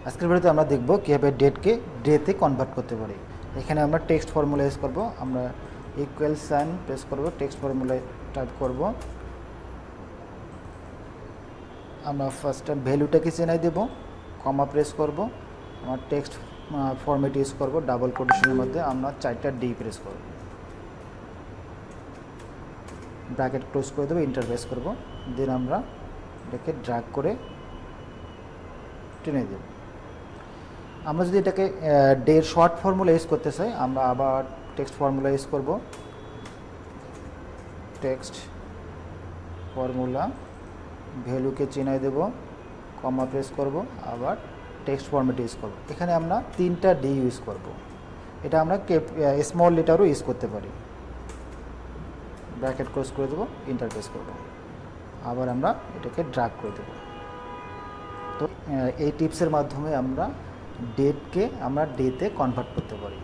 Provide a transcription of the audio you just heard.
আজকের ভিডিওতে আমরা দেখব কীভাবে ডেটকে ডেতে কনভার্ট করতে পারি। এখানে আমরা টেক্সট ফর্মুলা ইউজ করব। আমরা ইকুয়াল সাইন প্রেস করব, টেক্সট ফর্মুলায় টাইপ করব। আমরা ফার্স্টে ভ্যালুটাকে চেনাই দেব, কমা প্রেস করব। আমার টেক্সট ফরম্যাট ইউজ করব, ডাবল কোটেশনের মধ্যে আমরা 4টা ডি প্রেস করব, ব্র্যাকেট ক্লোজ করে দেবো, ইন্টার প্রেস করব। দেন আমরা এটাকে ড্র্যাগ করে টেনে দেব। আমরা যদি এটাকে ডের শর্ট ফর্মুলা ইউজ করতে চাই, আমরা আবার টেক্সট ফর্মুলা ইউজ করব। টেক্সট ফর্মুলা, ভ্যালুকে চিনাই দেব, কমা প্রেস করব, আবার টেক্সট ফরম্যাট ইউজ করব। এখানে আমরা 3টা ডি ইউজ করব। এটা আমরা স্মল লেটারও ইউজ করতে পারি। ব্র্যাকেট ক্লোজ করে দেবো, ইন্টার প্রেস করব, আবার আমরা এটাকে ড্র্যাগ করে দেব। তো এই টিপসের মাধ্যমে আমরা ডেটকে আমরা ডেতে কনভার্ট করতে পারি।